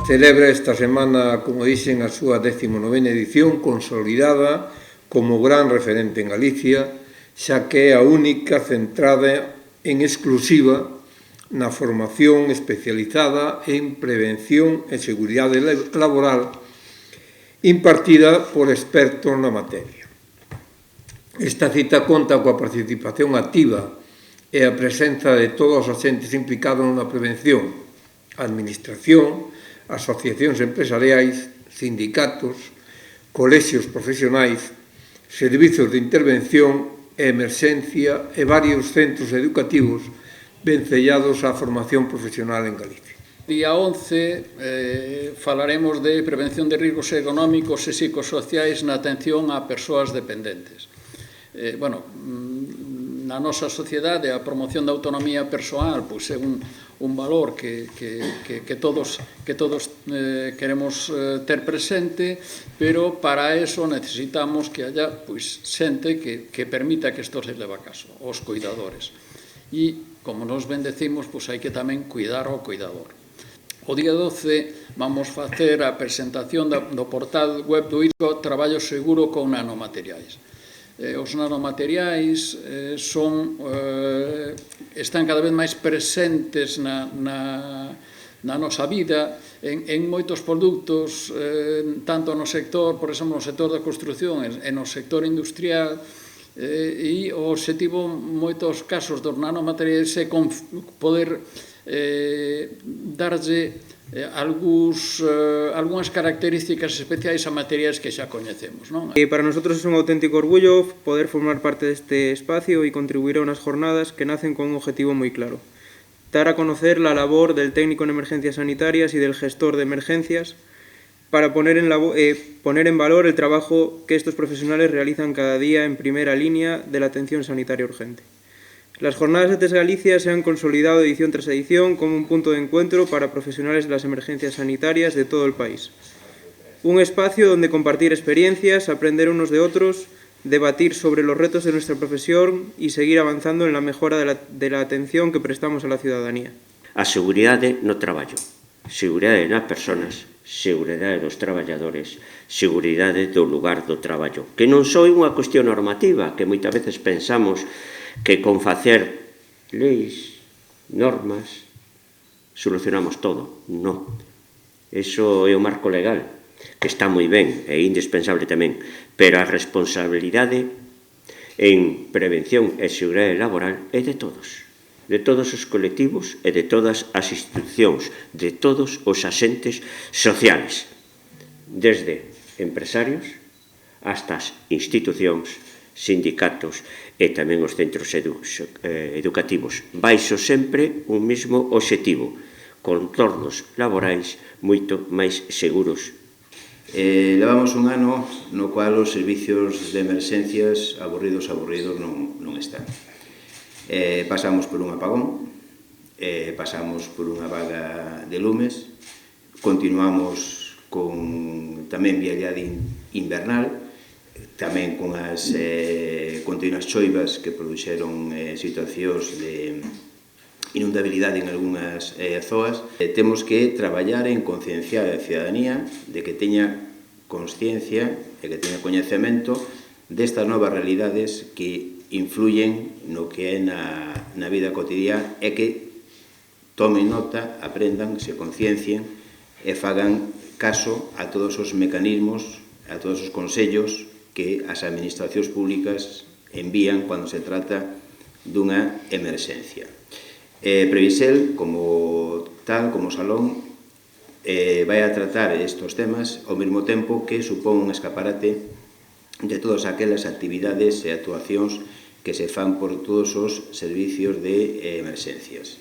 Celebra esta semana, como dixen, a súa 19ª edición, consolidada como gran referente en Galicia, xa que é a única centrada en exclusiva na formación especializada en prevención e seguridade laboral impartida por expertos na materia. Esta cita conta coa participación activa e a presenza de todos os agentes implicados na prevención, a administración, asociacións empresariais, sindicatos, colexios profesionais, servizos de intervención e emerxencia e varios centros educativos vencellados á formación profesional en Galicia. Día 11 falaremos de prevención de riscos económicos e psicosociais na atención a persoas dependentes. Na nosa sociedade a promoción da autonomía persoal é un valor que todos queremos ter presente, pero para eso necesitamos que haya xente que permita que isto se leve a caso, os cuidadores. E, como nos ben decimos, hai que tamén cuidar ao cuidador. O día 12 vamos facer a presentación do portal web do ISCO Traballo Seguro con Nanomateriais. Os nanomateriais están cada vez máis presentes na nosa vida en moitos produtos, tanto no sector, por exemplo, no sector da construción e no sector industrial, e o obxectivo, en moitos casos dos nanomateriais, é poder darlle algunhas características especiais a materiais que xa coñecemos. Para nosotros es un auténtico orgullo poder formar parte deste espacio y contribuir a unas jornadas que nacen con un objetivo muy claro: dar a conocer la labor del técnico en emergencias sanitarias y del gestor de emergencias para poner en valor el trabajo que estos profesionales realizan cada día en primera línea de la atención sanitaria urgente. Las jornadas de Test Galicia se han consolidado edición tras edición como un punto de encuentro para profesionales de las emergencias sanitarias de todo el país. Un espacio donde compartir experiencias, aprender unos de otros, debatir sobre los retos de nuestra profesión y seguir avanzando en la mejora de la atención que prestamos a la ciudadanía. A seguridade no traballo, seguridade nas persoas, seguridade dos traballadores, seguridade do lugar do traballo, que non só é unha cuestión normativa, que moitas veces pensamos que con facer leis, normas, solucionamos todo. Non. Iso é o marco legal, que está moi ben, é indispensable tamén, pero a responsabilidade en prevención e seguridade laboral é de todos os colectivos e de todas as institucións, de todos os axentes sociales, desde empresarios hasta as institucións, sindicatos e tamén os centros educativos, baixo sempre un mesmo obxectivo: contornos laborais moito máis seguros. Levamos un ano no cual os servicios de emerxencias aburridos non están. Pasamos por un apagón, pasamos por unha vaga de lumes, continuamos con tamén vialidade invernal, tamén con as continuas choivas que produxeron situacións de inundabilidade en algunhas zoas. Temos que traballar en concienciar a ciudadanía de que teña consciencia e que teña coñecemento destas novas realidades que influyen no que é na vida cotidiana e que tomen nota, aprendan, se conciencien e fagan caso a todos os mecanismos, a todos os consellos que as administracións públicas envían cando se trata dunha emerxencia. Previsel, como salón, vai a tratar estes temas ao mesmo tempo que supón un escaparate de todas aquelas actividades e actuacións que se fan por todos os servicios de emerxencias.